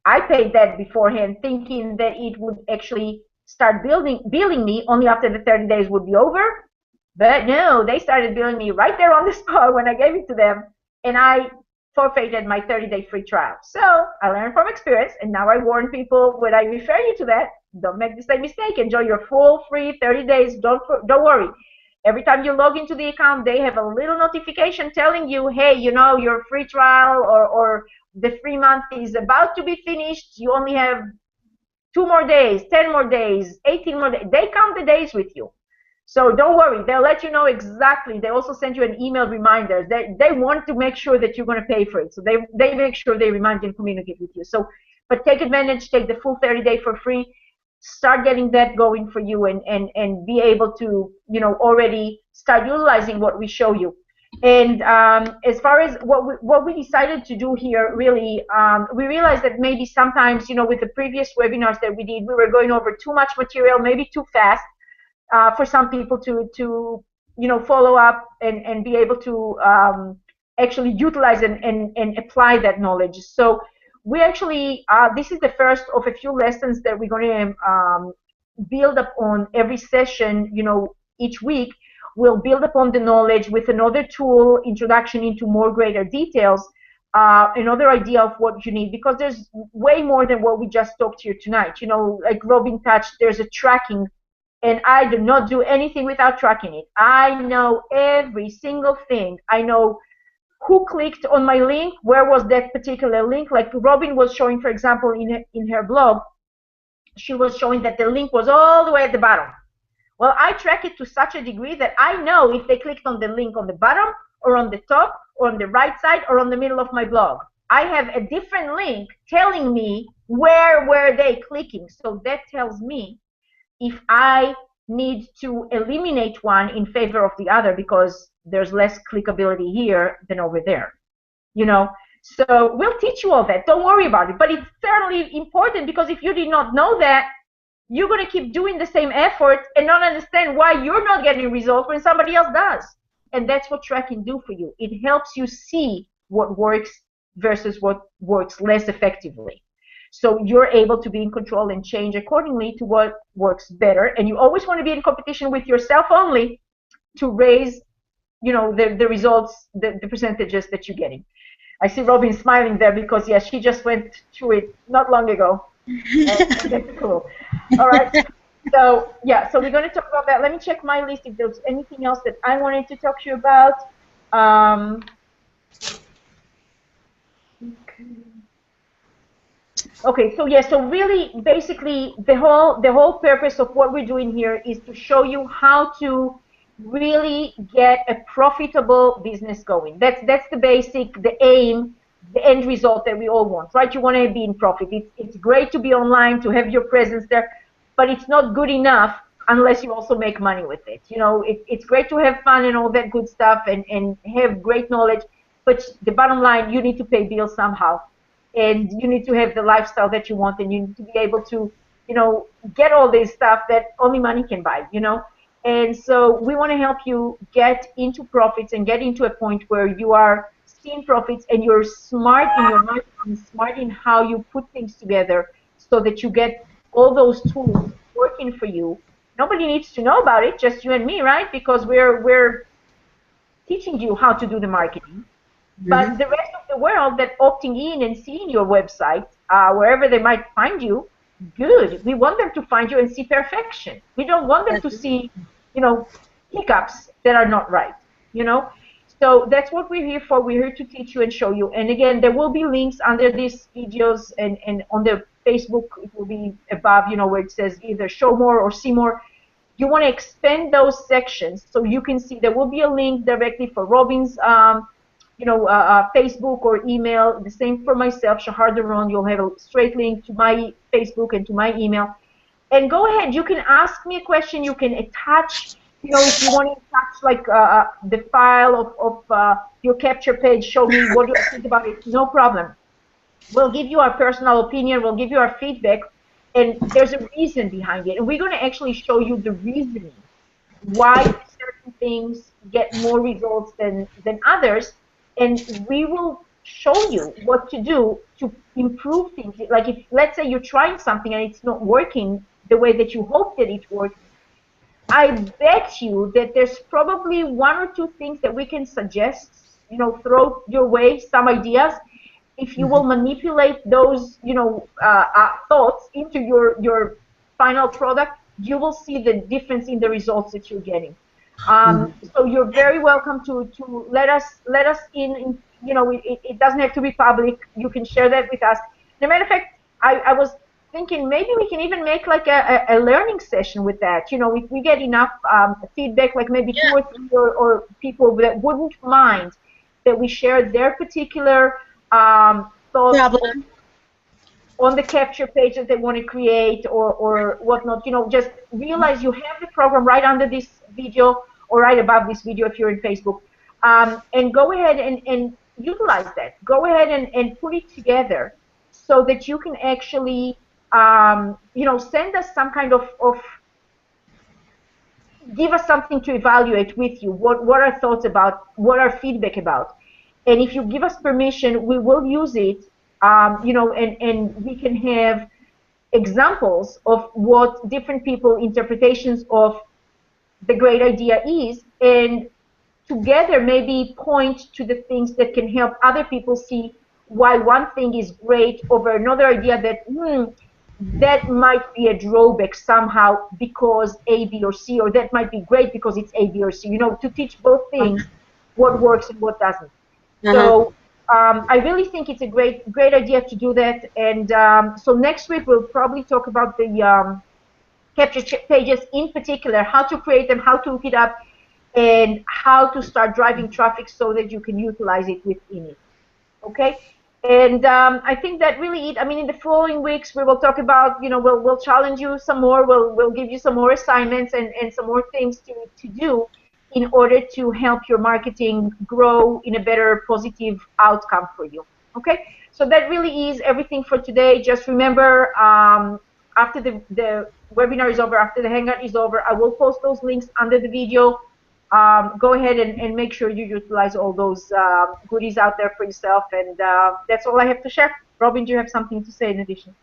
I paid that beforehand thinking that it would actually start billing me only after the 30 days would be over. But no, they started billing me right there on the spot when I gave it to them, and I forfeited my 30-day free trial. So I learned from experience, and now I warn people when I refer you to that, don't make the same mistake. Enjoy your full free 30 days. Don't worry. Every time you log into the account, they have a little notification telling you, hey, your free trial or the free month is about to be finished. You only have 2 more days, 10 more days, 18 more days. They count the days with you. So don't worry. They'll let you know exactly. They also send you an email reminder. They want to make sure that you're going to pay for it. So they make sure they remind you and communicate with you. So, but take advantage. Take the full 30-day for free. start getting that going for you, and be able to, already start utilizing what we show you. And as far as what we decided to do here, really, we realized that maybe sometimes, with the previous webinars that we did, we were going over too much material, maybe too fast, for some people to follow up and be able to actually utilize and apply that knowledge. So we actually, this is the first of a few lessons that we're going to build up on every session, each week. We'll build upon the knowledge with another tool, introduction into more greater details, another idea of what you need, because there's way more than what we just talked to you tonight. Like Robin touched, there's a tracking, and I do not do anything without tracking it. I know every single thing. I know who clicked on my link, where was that particular link. Like Robin was showing, for example, in her blog, she was showing that the link was all the way at the bottom. Well, I track it to such a degree that I know if they clicked on the link on the bottom, or on the top, or on the right side, or on the middle of my blog. I have a different link telling me where were they clicking. So that tells me if I need to eliminate one in favor of the other because there's less clickability here than over there. So we'll teach you all that. Don't worry about it. But it's certainly important, because if you did not know that, you're going to keep doing the same effort and not understand why you're not getting results when somebody else does. And that's what tracking do for you. It helps you see what works versus what works less effectively. So you're able to be in control and change accordingly to what works better. And you always want to be in competition with yourself only to raise, the results, the percentages that you're getting. I see Robin smiling there because, yes, she just went through it not long ago. That's cool. All right. So, yeah, so we're going to talk about that. Let me check my list if there's anything else that I wanted to talk to you about. Okay, so yeah, so really, basically, the whole purpose of what we're doing here is to show you how to really get a profitable business going. That's the basic, the aim, the end result that we all want, right? You want to be in profit. It's great to be online, to have your presence there, but it's not good enough unless you also make money with it. It's great to have fun and all that good stuff and have great knowledge, but the bottom line, you need to pay bills somehow. And you need to have the lifestyle that you want, and you need to be able to, get all this stuff that only money can buy, And so we want to help you get into profits and get into a point where you are seeing profits and you're smart in your marketing, smart in how you put things together so that you get all those tools working for you. Nobody needs to know about it, just you and me, right? Because we're teaching you how to do the marketing. But the rest of the world that opting in and seeing your website, wherever they might find you, good. We want them to find you and see perfection. We don't want them to see, hiccups that are not right, So that's what we're here for. We're here to teach you and show you. And again, there will be links under these videos, and on the Facebook, it will be above, where it says either show more or see more. You want to expand those sections so you can see. There will be a link directly for Robin's Facebook or email. The same for myself, Shahar Daron. You'll have a straight link to my Facebook and to my email. And go ahead. You can ask me a question. You can attach, if you want to attach like the file of your capture page, show me what you think about it. No problem. We'll give you our personal opinion. We'll give you our feedback. And there's a reason behind it. And we're going to actually show you the reasoning why certain things get more results than others. And we will show you what to do to improve things. Like if, let's say, you're trying something and it's not working the way that you hope that it works, I bet you that there's probably one or two things that we can suggest, throw your way, some ideas. If you will manipulate those, thoughts into your final product, you will see the difference in the results that you're getting. So you're very welcome to let us in. It doesn't have to be public. You can share that with us. As a matter of fact, I was thinking maybe we can even make like a learning session with that. If we get enough feedback, like maybe 2 or 3 or people that wouldn't mind that we share their particular thoughts on the capture page that they want to create or whatnot. Just realize you have the program right under this video or right above this video if you're in Facebook. And go ahead and utilize that. Go ahead and put it together so that you can actually, send us some kind of give us something to evaluate with you. What are thoughts about? What are feedback about? And if you give us permission, we will use it, and we can have examples of what different people interpretations of the great idea is, and together maybe point to the things that can help other people see why one thing is great over another idea that might be a drawback somehow because A, B, or C, or that might be great because it's A, B, or C. To teach both things, what works and what doesn't. So I really think it's a great idea to do that. And so next week we'll probably talk about the capture pages in particular, how to create them, how to hook it up, and how to start driving traffic so that you can utilize it within it. Okay? And I think that really it. I mean, in the following weeks, we will talk about, we'll challenge you some more. We'll give you some more assignments and some more things to do in order to help your marketing grow in a better, positive outcome for you. Okay? So that really is everything for today. Just remember, after the webinar is over, after the Hangout is over, I will post those links under the video. Go ahead and make sure you utilize all those goodies out there for yourself. And that's all I have to share. Robin, do you have something to say in addition?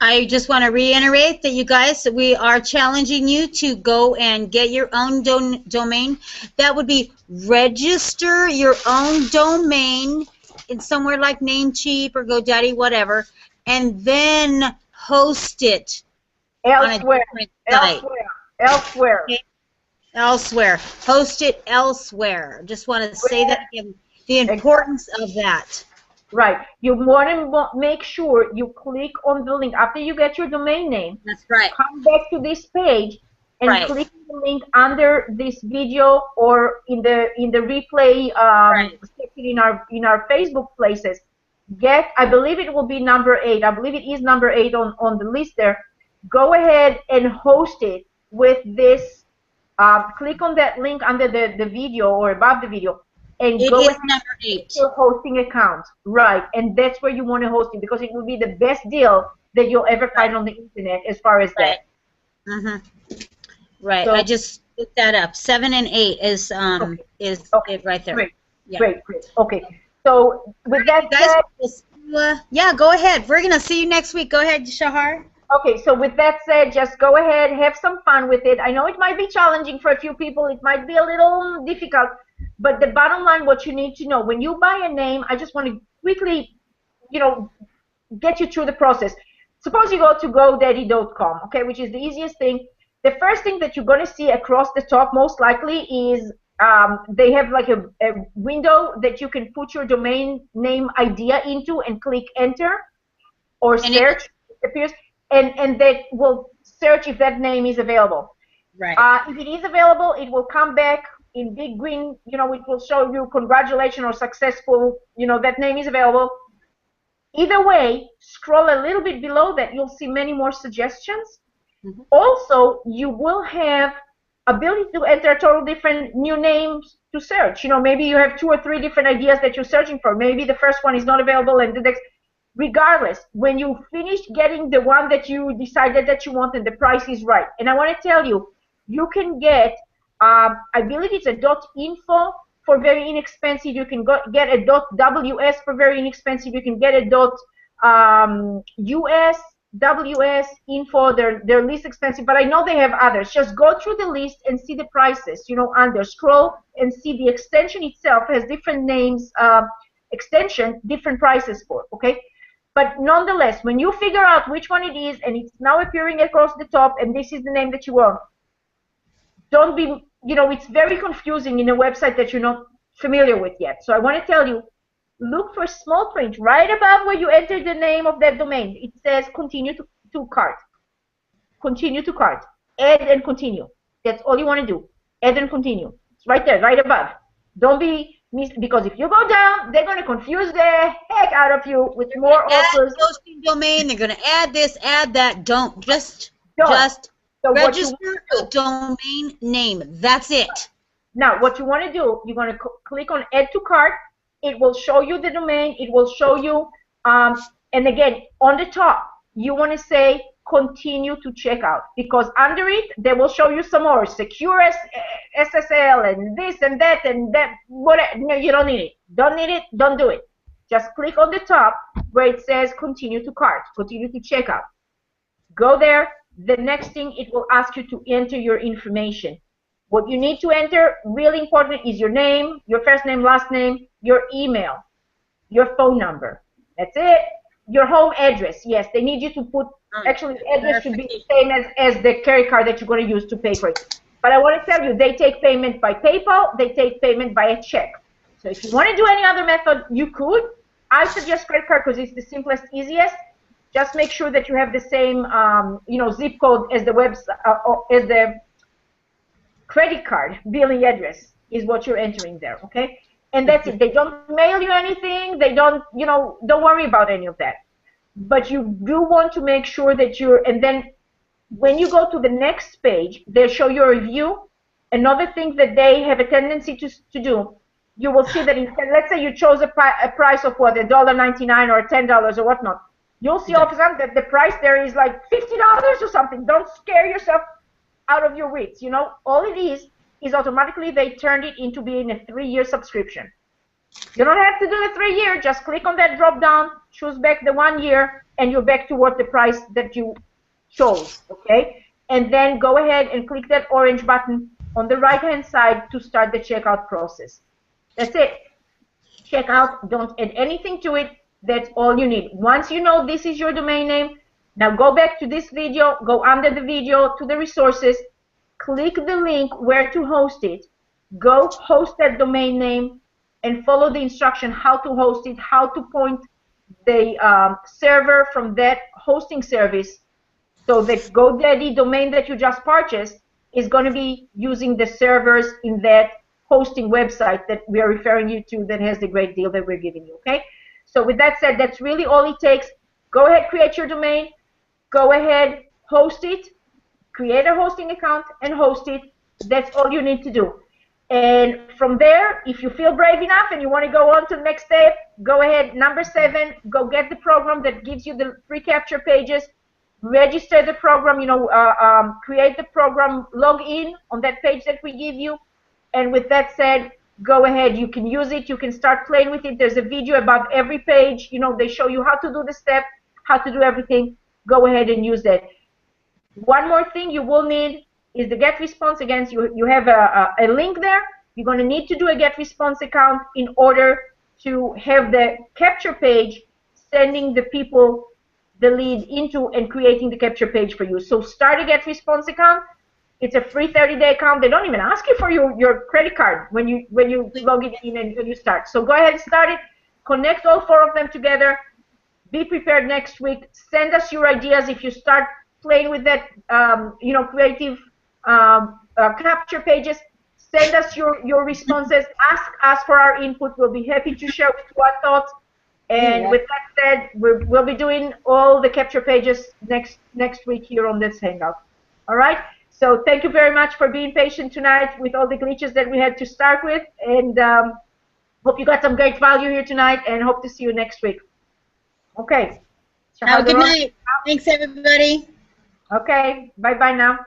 I just want to reiterate that you guys, we are challenging you to go and get your own domain. That would be register your own domain in somewhere like Namecheap or GoDaddy, whatever, and then host it elsewhere. On a different site. Elsewhere. Okay? Elsewhere. Host it elsewhere. Just want to say that again, the importance of that. Right. You want to make sure you click on the link after you get your domain name. That's right. Come back to this page and click on the link under this video or in the replay section in our Facebook places. I believe it will be number 8. I believe it is number 8 on the list there. Go ahead and host it with this. Click on that link under the video or above the video. And go ahead number 8. Your hosting account, right? And that's where you want to host it because it will be the best deal that you'll ever find on the internet as far as that. Right. So, I just looked that up. 7 and 8 is it right there. Great. Yeah. Great. Okay. So with that said, yeah, go ahead. We're gonna see you next week. Go ahead, Shahar. Okay, so with that said, just go ahead, have some fun with it. I know it might be challenging for a few people. It might be a little difficult. But the bottom line, what you need to know, when you buy a name, I just want to quickly, get you through the process. Suppose you go to GoDaddy.com, okay, which is the easiest thing. The first thing that you're going to see across the top, most likely, is they have like a window that you can put your domain name idea into and click enter or search. It appears, and that will search if that name is available. Right. If it is available, it will come back in big green, it will show you congratulations or successful, that name is available. Either way, scroll a little bit below that, you'll see many more suggestions. Also, you will have ability to enter total different new names to search. Maybe you have 2 or 3 different ideas that you're searching for. Maybe the first one is not available and the next. Regardless, when you finish getting the one that you decided that you want and the price is right, and I want to tell you, you can get I believe it's a .info for very inexpensive. You can get a .ws for very inexpensive. You can get a .us, WS, info. They're least expensive, but I know they have others. Just go through the list and see the prices. Under scroll and see the extension itself has different names, extension, different prices for. Okay. But nonetheless, when you figure out which one it is and it's now appearing across the top and this is the name that you want, don't be, it's very confusing in a website that you're not familiar with yet. So I want to tell you, look for small print right above where you enter the name of that domain. It says continue to cart. Continue to cart. Add and continue. That's all you want to do. Add and continue. It's right there, right above. Don't be Because if you go down, they're going to confuse the heck out of you with They're more going to add offers. hosting domain. They're going to add this, add that. Don't. Just Don't. So what you register a domain name. That's it. Now, what you want to do, you're going to click on Add to Cart. It will show you the domain. It will show you, and again, on the top, you want to say continue to checkout, because under it, they will show you some more secure SSL and this and that and that. Whatever. No, you don't need it. Don't need it. Don't do it. Just click on the top where it says continue to cart, continue to checkout. Go there. The next thing, it will ask you to enter your information. What you need to enter, really important, is your name, your first name, last name, your email, your phone number. That's it. Your home address. Yes, they need you to put, actually, the address should be the same as the credit card that you're going to use to pay for it. But I want to tell you, they take payment by PayPal, they take payment by a check. So if you want to do any other method, you could. I suggest credit card because it's the simplest, easiest. Just make sure that you have the same, zip code as the as the credit card billing address is what you're entering there, okay? And that's it. They don't mail you anything. They don't, don't worry about any of that. But you do want to make sure that and then when you go to the next page, they'll show you a review. Another thing that they have a tendency to do, you will see that let's say you chose a price of what, $1.99 or $10 or whatnot. You'll see all of a sudden that the price there is like $50 or something. Don't scare yourself out of your wits. All it is automatically they turned it into being a 3-year subscription. You don't have to do the 3-year. Just click on that drop down, choose back the 1 year, and you're back to what the price that you chose, okay? And then go ahead and click that orange button on the right-hand side to start the checkout process. That's it. Checkout, don't add anything to it. That's all you need. Once you know this is your domain name, now go back to this video, go under the video to the resources, click the link where to host it, go host that domain name, and follow the instruction how to host it, how to point the server from that hosting service. So the GoDaddy domain that you just purchased is going to be using the servers in that hosting website that we are referring you to that has the great deal that we're giving you, okay? So with that said, that's really all it takes. Go ahead, create your domain. Go ahead, host it. Create a hosting account and host it. That's all you need to do. And from there, if you feel brave enough and you want to go on to the next step, go ahead. Number 7, go get the program that gives you the free capture pages. Register the program, create the program, log in on that page that we give you. And with that said, go ahead, you can use it, you can start playing with it. There's a video about every page, they show you how to do the step, how to do everything. Go ahead and use that. One more thing you will need is the get response. Again, you have a link there. You're going to need to do a get response account in order to have the capture page sending the people the lead into and creating the capture page for you. So start a get response account. It's a free 30-day account. They don't even ask you for your credit card when you log it in and when you start. So go ahead and start it. Connect all 4 of them together. Be prepared next week. Send us your ideas if you start playing with that, creative capture pages. Send us your responses. Ask us for our input. We'll be happy to share with you our thoughts. And with that said, we'll be doing all the capture pages next week here on this Hangout. All right? So thank you very much for being patient tonight with all the glitches that we had to start with. And hope you got some great value here tonight, and hope to see you next week. Okay. Have a good night. Thanks, everybody. Okay. Bye-bye now.